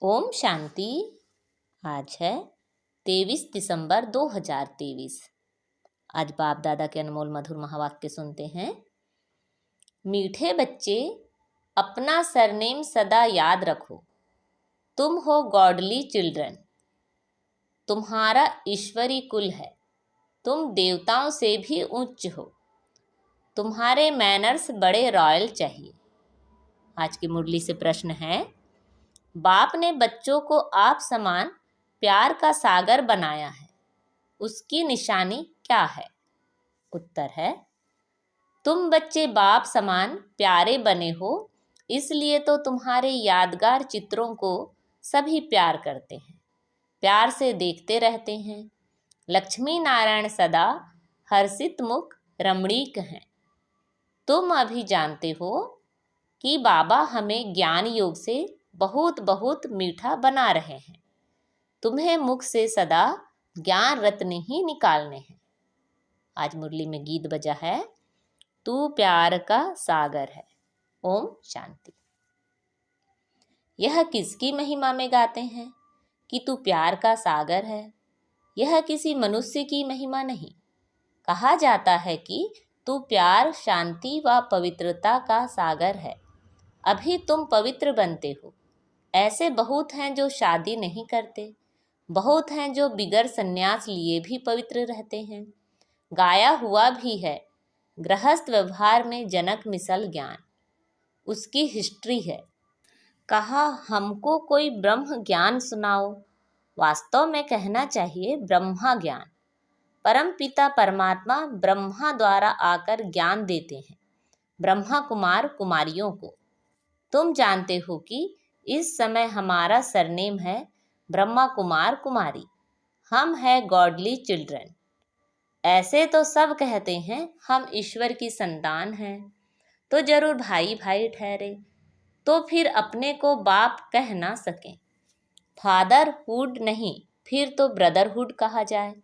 ओम शांति। आज है 23 दिसंबर 2023। आज बाप दादा के अनमोल मधुर महावाक्य सुनते हैं। मीठे बच्चे, अपना सरनेम सदा याद रखो। तुम हो गॉडली चिल्ड्रन। तुम्हारा ईश्वरी कुल है। तुम देवताओं से भी उच्च हो। तुम्हारे मैनर्स बड़े रॉयल चाहिए। आज की मुरली से प्रश्न है, बाप ने बच्चों को आप समान प्यार का सागर बनाया है, उसकी निशानी क्या है? उत्तर है, तुम बच्चे बाप समान प्यारे बने हो, इसलिए तो तुम्हारे यादगार चित्रों को सभी प्यार करते हैं, प्यार से देखते रहते हैं। लक्ष्मी नारायण सदा हर्षित मुख रमणीक हैं। तुम अभी जानते हो कि बाबा हमें ज्ञान योग से बहुत बहुत मीठा बना रहे हैं। तुम्हें मुख से सदा ज्ञान रत्न ही निकालने हैं। आज मुरली में गीत बजा है, तू प्यार का सागर है। ओम शांति। यह किसकी महिमा में गाते हैं कि तू प्यार का सागर है? यह किसी मनुष्य की महिमा नहीं। कहा जाता है कि तू प्यार, शांति व पवित्रता का सागर है। अभी तुम पवित्र बनते हो। ऐसे बहुत हैं जो शादी नहीं करते, बहुत हैं जो बिगर संन्यास लिए भी पवित्र रहते हैं। गाया हुआ भी है, गृहस्थ व्यवहार में जनक मिसल ज्ञान। उसकी हिस्ट्री है। कहा हमको कोई ब्रह्म ज्ञान सुनाओ। वास्तव में कहना चाहिए ब्रह्मा ज्ञान। परम पिता परमात्मा ब्रह्मा द्वारा आकर ज्ञान देते हैं ब्रह्मा कुमार कुमारियों को। तुम जानते हो कि इस समय हमारा सरनेम है ब्रह्मा कुमार कुमारी। हम है गॉडली चिल्ड्रन। ऐसे तो सब कहते हैं हम ईश्वर की संतान हैं, तो जरूर भाई भाई ठहरे, तो फिर अपने को बाप कह ना सकें। फादरहुड नहीं, फिर तो ब्रदरहुड कहा जाए।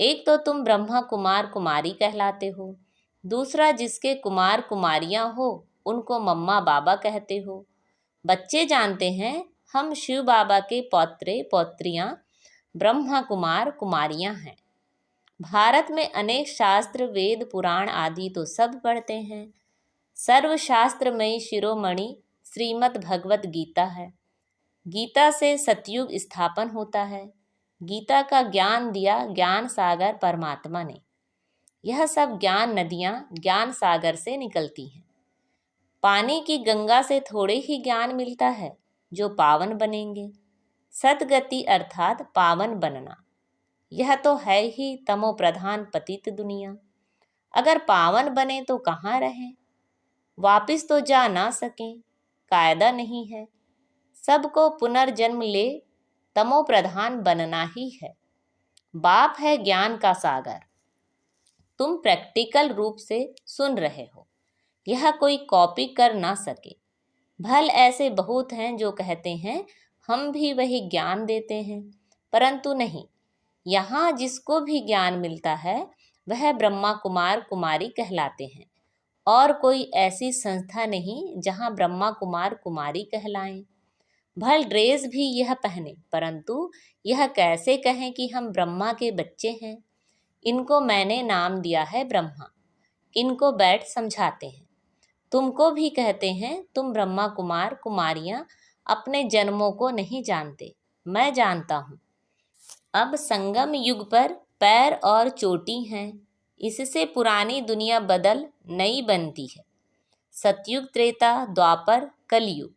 एक तो तुम ब्रह्मा कुमार कुमारी कहलाते हो, दूसरा जिसके कुमार कुमारियां हो उनको मम्मा बाबा कहते हो। बच्चे जानते हैं हम शिव बाबा के पौत्रे पौत्रियां ब्रह्मा कुमार कुमारियां हैं। भारत में अनेक शास्त्र, वेद, पुराण आदि तो सब पढ़ते हैं। सर्वशास्त्रमयी शिरोमणि श्रीमद् भगवत गीता है। गीता से सतयुग स्थापन होता है। गीता का ज्ञान दिया ज्ञान सागर परमात्मा ने। यह सब ज्ञान नदियाँ ज्ञान सागर से निकलती हैं। पानी की गंगा से थोड़े ही ज्ञान मिलता है जो पावन बनेंगे। सदगति अर्थात पावन बनना, यह तो है ही तमो प्रधान पतित दुनिया। अगर पावन बने तो कहाँ रहें? वापिस तो जा ना सकें, कायदा नहीं है। सबको पुनर्जन्म ले तमो प्रधान बनना ही है। बाप है ज्ञान का सागर। तुम प्रैक्टिकल रूप से सुन रहे हो, यह कोई कॉपी कर ना सके। भल ऐसे बहुत हैं जो कहते हैं हम भी वही ज्ञान देते हैं, परंतु नहीं। यहाँ जिसको भी ज्ञान मिलता है वह ब्रह्मा कुमार कुमारी कहलाते हैं, और कोई ऐसी संस्था नहीं जहाँ ब्रह्मा कुमार कुमारी कहलाएं। भल ड्रेस भी यह पहने, परंतु यह कैसे कहें कि हम ब्रह्मा के बच्चे हैं। इनको मैंने नाम दिया है ब्रह्मा। इनको बैठ समझाते हैं। तुमको भी कहते हैं तुम ब्रह्मा कुमार कुमारियां अपने जन्मों को नहीं जानते, मैं जानता हूँ। अब संगम युग पर पैर और चोटी हैं, इससे पुरानी दुनिया बदल नई बनती है। सतयुग, त्रेता, द्वापर, कलयुग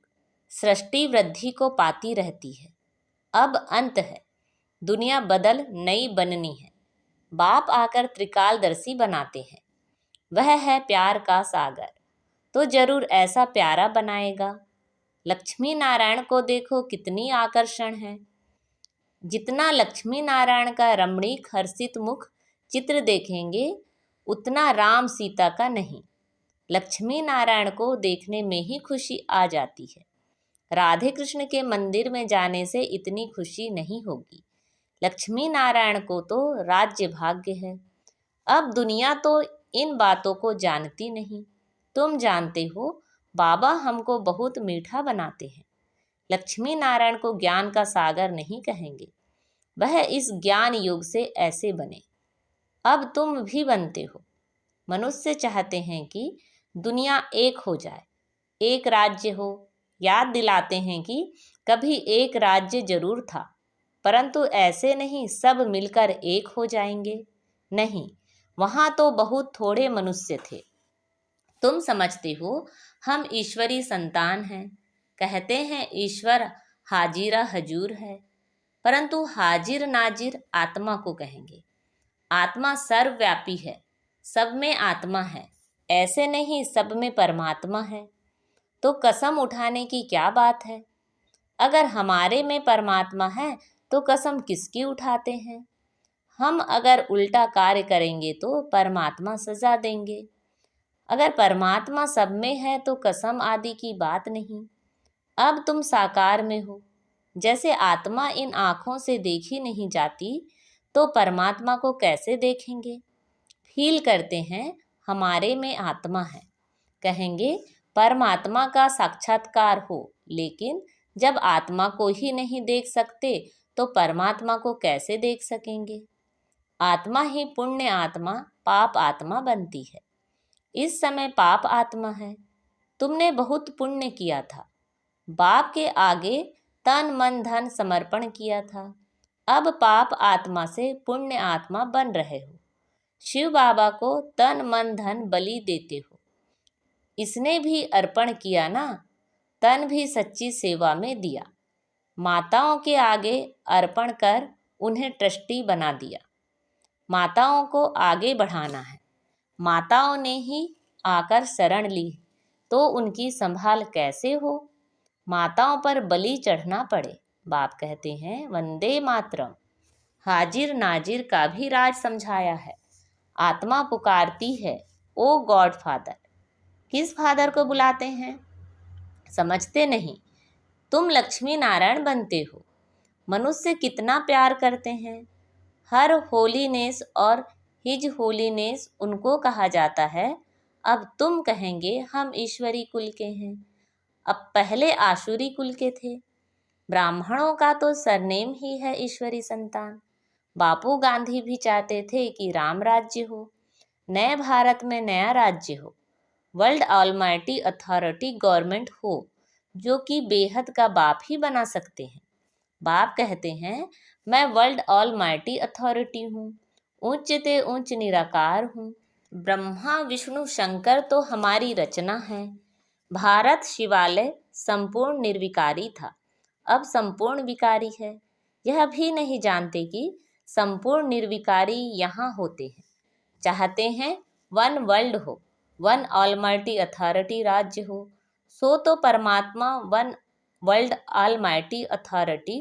सृष्टि वृद्धि को पाती रहती है। अब अंत है, दुनिया बदल नई बननी है। बाप आकर त्रिकालदर्शी बनाते हैं। वह है प्यार का सागर, तो जरूर ऐसा प्यारा बनाएगा। लक्ष्मी नारायण को देखो कितनी आकर्षण है। जितना लक्ष्मी नारायण का रमणीक हर्षित मुख चित्र देखेंगे उतना राम सीता का नहीं। लक्ष्मी नारायण को देखने में ही खुशी आ जाती है। राधे कृष्ण के मंदिर में जाने से इतनी खुशी नहीं होगी। लक्ष्मी नारायण को तो राज्य भाग्य है। अब दुनिया तो इन बातों को जानती नहीं। तुम जानते हो बाबा हमको बहुत मीठा बनाते हैं। लक्ष्मी नारायण को ज्ञान का सागर नहीं कहेंगे। वह इस ज्ञान युग से ऐसे बने, अब तुम भी बनते हो। मनुष्य चाहते हैं कि दुनिया एक हो जाए, एक राज्य हो। याद दिलाते हैं कि कभी एक राज्य जरूर था, परंतु ऐसे नहीं सब मिलकर एक हो जाएंगे। नहीं, वहाँ तो बहुत थोड़े मनुष्य थे। तुम समझते हो हम ईश्वरी संतान हैं, कहते हैं ईश्वर हाजिरा हजूर है, परंतु हाजिर नाजिर आत्मा को कहेंगे। आत्मा सर्वव्यापी है, सब में आत्मा है, ऐसे नहीं सब में परमात्मा है। तो कसम उठाने की क्या बात है? अगर हमारे में परमात्मा है तो कसम किसकी उठाते हैं? हम अगर उल्टा कार्य करेंगे तो परमात्मा सजा देंगे। अगर परमात्मा सब में है तो कसम आदि की बात नहीं। अब तुम साकार में हो, जैसे आत्मा इन आँखों से देखी नहीं जाती तो परमात्मा को कैसे देखेंगे? फील करते हैं हमारे में आत्मा है, कहेंगे परमात्मा का साक्षात्कार हो, लेकिन जब आत्मा को ही नहीं देख सकते तो परमात्मा को कैसे देख सकेंगे? आत्मा ही पुण्य आत्मा पाप आत्मा बनती है। इस समय पाप आत्मा है। तुमने बहुत पुण्य किया था, बाप के आगे तन मन धन समर्पण किया था। अब पाप आत्मा से पुण्य आत्मा बन रहे हो। शिव बाबा को तन मन धन बलि देते हो। इसने भी अर्पण किया ना, तन भी सच्ची सेवा में दिया। माताओं के आगे अर्पण कर उन्हें ट्रस्टी बना दिया। माताओं को आगे बढ़ाना है। माताओं ने ही आकर शरण ली तो उनकी संभाल कैसे हो? माताओं पर बलि चढ़ना पड़े। बाप कहते हैं वंदे मातरम। हाजिर नाजिर का भी राज समझाया है। आत्मा पुकारती है ओ गॉड फादर। किस फादर को बुलाते हैं? समझते नहीं। तुम लक्ष्मी नारायण बनते हो। मनुष्य कितना प्यार करते हैं। हर होलीनेस और हिज होलीनेस उनको कहा जाता है। अब तुम कहेंगे हम ईश्वरी कुल के हैं। अब पहले आसुरी कुल के थे। ब्राह्मणों का तो सरनेम ही है ईश्वरी संतान। बापू गांधी भी चाहते थे कि राम राज्य हो, नए भारत में नया राज्य हो, वर्ल्ड ऑलमाइटी अथॉरिटी गवर्नमेंट हो, जो कि बेहद का बाप ही बना सकते हैं। बाप कहते हैं मैं वर्ल्ड ऑलमाइटी अथॉरिटी हूँ, उच्च ते उच्च निराकार हूँ। ब्रह्मा विष्णु शंकर तो हमारी रचना है। भारत शिवालय संपूर्ण निर्विकारी था, अब संपूर्ण विकारी है। यह भी नहीं जानते कि संपूर्ण निर्विकारी यहाँ होते हैं। चाहते हैं वन वर्ल्ड हो, वन ऑलमाइटी अथॉरिटी राज्य हो। सो तो परमात्मा one world almighty authority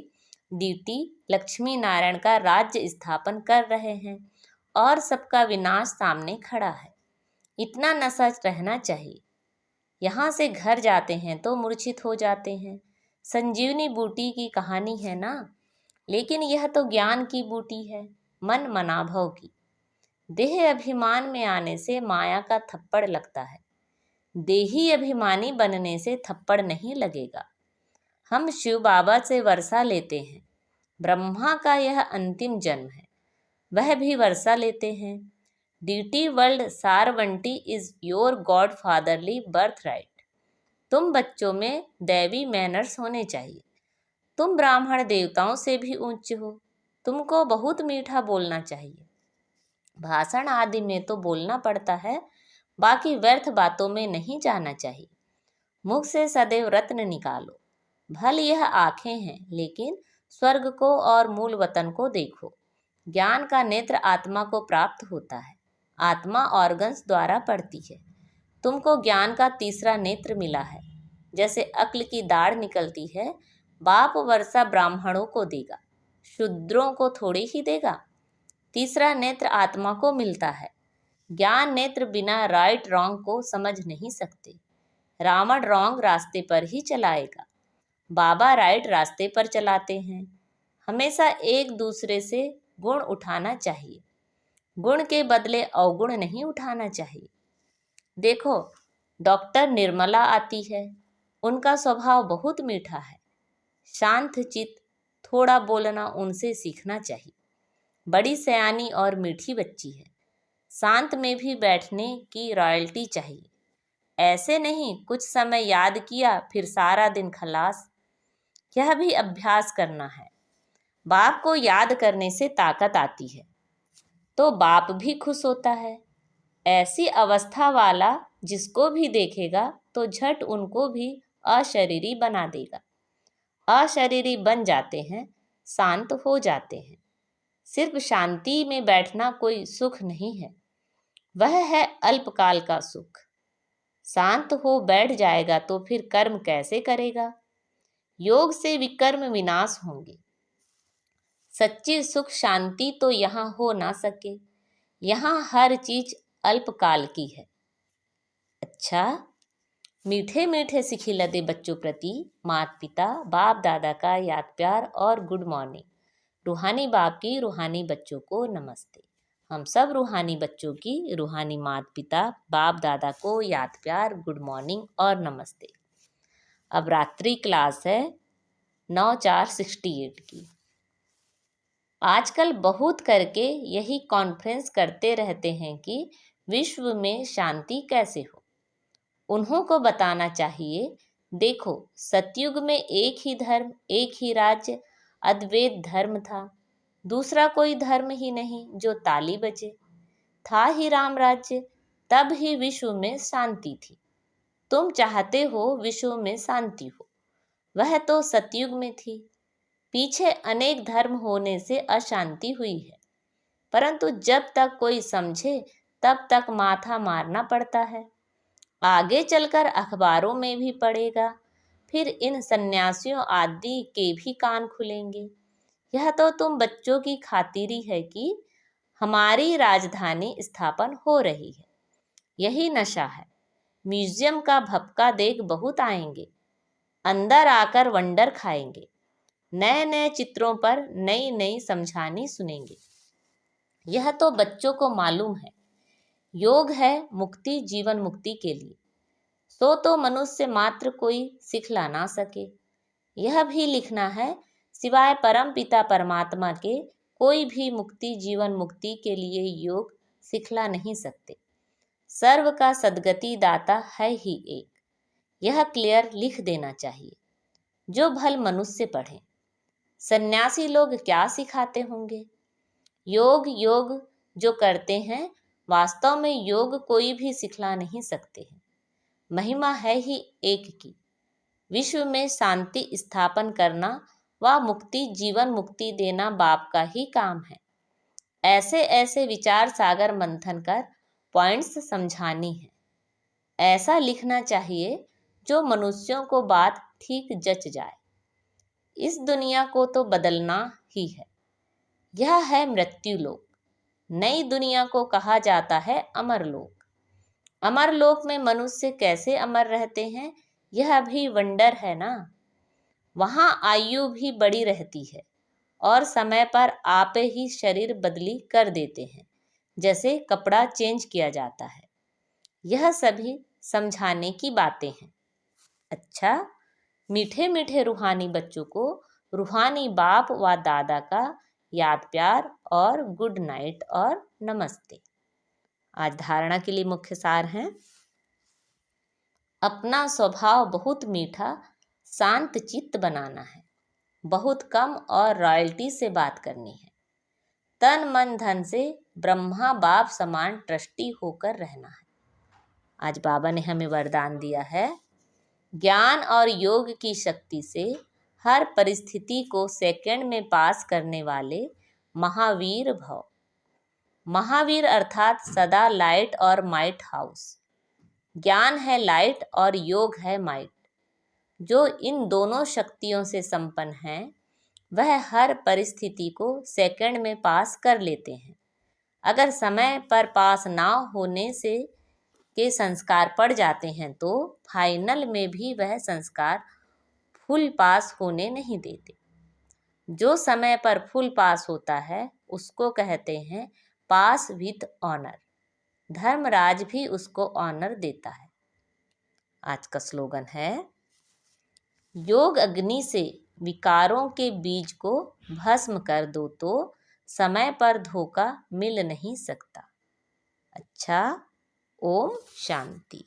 duty Lakshmi Narayan का राज्य स्थापन कर रहे हैं और सबका विनाश सामने खड़ा है। इतना नशा रहना चाहिए। यहाँ से घर जाते हैं तो मूर्छित हो जाते हैं। संजीवनी बूटी की कहानी है ना, लेकिन यह तो ज्ञान की बूटी है, मन मनाभव की। देह अभिमान में आने से माया का थप्पड़ लगता है। देही अभिमानी बनने से थप्पड़ नहीं लगेगा। हम शिव बाबा से वर्षा लेते हैं। ब्रह्मा का यह अंतिम जन्म है, वह भी वर्षा लेते हैं। Duty world sovereignty is your god fatherly birthright. तुम बच्चों में दैवी मैनर्स होने चाहिए। तुम ब्राह्मण देवताओं से भी ऊंचे हो। तुमको बहुत मीठा बोलना चाहिए। भाषण आदि में तो बोलना पड़ता है, बाकी व्यर्थ बातों में नहीं जाना चाहिए। मुख से सदैव रत्न निकालो। भल यह आँखें हैं, लेकिन स्वर्ग को और मूल वतन को देखो। ज्ञान का नेत्र आत्मा को प्राप्त होता है। आत्मा ऑर्गन्स द्वारा पढ़ती है। तुमको ज्ञान का तीसरा नेत्र मिला है। जैसे अक्ल की दाढ़ निकलती है, बाप वर्षा ब्राह्मणों को देगा, शूद्रों को थोड़ी ही देगा। तीसरा नेत्र आत्मा को मिलता है। ज्ञान नेत्र बिना राइट रॉन्ग को समझ नहीं सकते। रावण रॉन्ग रास्ते पर ही चलाएगा, बाबा राइट रास्ते पर चलाते हैं। हमेशा एक दूसरे से गुण उठाना चाहिए, गुण के बदले अवगुण नहीं उठाना चाहिए। देखो डॉक्टर निर्मला आती है, उनका स्वभाव बहुत मीठा है। शांत चित्त, थोड़ा बोलना उनसे सीखना चाहिए। बड़ी सयानी और मीठी बच्ची है, शांत में भी बैठने की रॉयल्टी चाहिए। ऐसे नहीं कुछ समय याद किया फिर सारा दिन खलास। यह भी अभ्यास करना है। बाप को याद करने से ताकत आती है तो बाप भी खुश होता है। ऐसी अवस्था वाला जिसको भी देखेगा तो झट उनको भी अशरीरी बना देगा। अशरीरी बन जाते हैं, शांत हो जाते हैं। सिर्फ शांति में बैठना कोई सुख नहीं है, वह है अल्पकाल का सुख। शांत हो बैठ जाएगा तो फिर कर्म कैसे करेगा? योग से विकर्म विनाश होंगे। सच्ची सुख शांति तो यहाँ हो ना सके। यहाँ हर चीज अल्पकाल की है। अच्छा, मीठे मीठे सिखिलते बच्चों प्रति माता पिता बाप दादा का याद प्यार और गुड मॉर्निंग। रूहानी बाप की रूहानी बच्चों को नमस्ते। हम सब रूहानी बच्चों की रूहानी माता पिता बाप दादा को याद प्यार, गुड मॉर्निंग और नमस्ते। अब रात्रि क्लास है 9/4/68 की। आजकल बहुत करके यही कॉन्फ्रेंस करते रहते हैं कि विश्व में शांति कैसे हो। उन्हों को बताना चाहिए, देखो सतयुग में एक ही धर्म, एक ही राज्य, अद्वैत धर्म था। दूसरा कोई धर्म ही नहीं जो ताली बजे। था ही राम राज्य, तब ही विश्व में शांति थी। तुम चाहते हो विश्व में शांति हो, वह तो सतयुग में थी। पीछे अनेक धर्म होने से अशांति हुई है, परंतु जब तक कोई समझे तब तक माथा मारना पड़ता है। आगे चलकर अखबारों में भी पड़ेगा, फिर इन सन्यासियों आदि के भी कान खुलेंगे। यह तो तुम बच्चों की खातिरी है कि हमारी राजधानी स्थापन हो रही है। यही नशा है। म्यूजियम का भपका देख बहुत आएंगे, अंदर आकर वंडर खाएंगे। नए नए चित्रों पर नई नई समझानी सुनेंगे। यह तो बच्चों को मालूम है। योग है मुक्ति, जीवन मुक्ति के लिए। सो तो मनुष्य मात्र कोई सिखला ना सके। यह भी लिखना है, सिवाय परम पिता परमात्मा के कोई भी मुक्ति जीवन मुक्ति के लिए योग सिखला नहीं सकते। सर्व का सद्गति दाता है ही एक। यह क्लियर लिख देना चाहिए, जो भल मनुष्य पढ़े। सन्यासी लोग क्या सिखाते होंगे? योग योग जो करते हैं, वास्तव में योग कोई भी सिखला नहीं सकते हैं। महिमा है ही एक की। विश्व में शांति स्थापन करना व मुक्ति जीवन मुक्ति देना बाप का ही काम है। ऐसे ऐसे विचार सागर मंथन कर पॉइंट्स समझानी है। ऐसा लिखना चाहिए जो मनुष्यों को बात ठीक जच जाए। इस दुनिया को तो बदलना ही है। यह है मृत्यु लोक। नई दुनिया को कहा जाता है अमर लोक। अमर लोक में मनुष्य कैसे अमर रहते हैं, यह भी वंडर है ना। वहाँ आयु भी बड़ी रहती है और समय पर आप ही शरीर बदली कर देते हैं, जैसे कपड़ा चेंज किया जाता है। यह सभी समझाने की बातें हैं। अच्छा, मीठे मीठे रूहानी बच्चों को रूहानी बाप व दादा का याद प्यार और गुड नाइट और नमस्ते। आज धारणा के लिए मुख्य सार हैं, अपना स्वभाव बहुत मीठा शांत चित्त बनाना है। बहुत कम और रॉयल्टी से बात करनी है। तन मन धन से ब्रह्मा बाप समान ट्रस्टी होकर रहना है। आज बाबा ने हमें वरदान दिया है, ज्ञान और योग की शक्ति से हर परिस्थिति को सेकंड में पास करने वाले महावीर भव। महावीर अर्थात सदा लाइट और माइट हाउस। ज्ञान है लाइट और योग है माइट। जो इन दोनों शक्तियों से संपन्न है, वह हर परिस्थिति को सेकंड में पास कर लेते हैं। अगर समय पर पास ना होने से के संस्कार पड़ जाते हैं तो फाइनल में भी वह संस्कार फुल पास होने नहीं देते। जो समय पर फुल पास होता है उसको कहते हैं पास विथ ऑनर। धर्मराज भी उसको ऑनर देता है। आज का स्लोगन है, योग अग्नि से विकारों के बीज को भस्म कर दो तो समय पर धोखा मिल नहीं सकता। अच्छा, ओम शांति।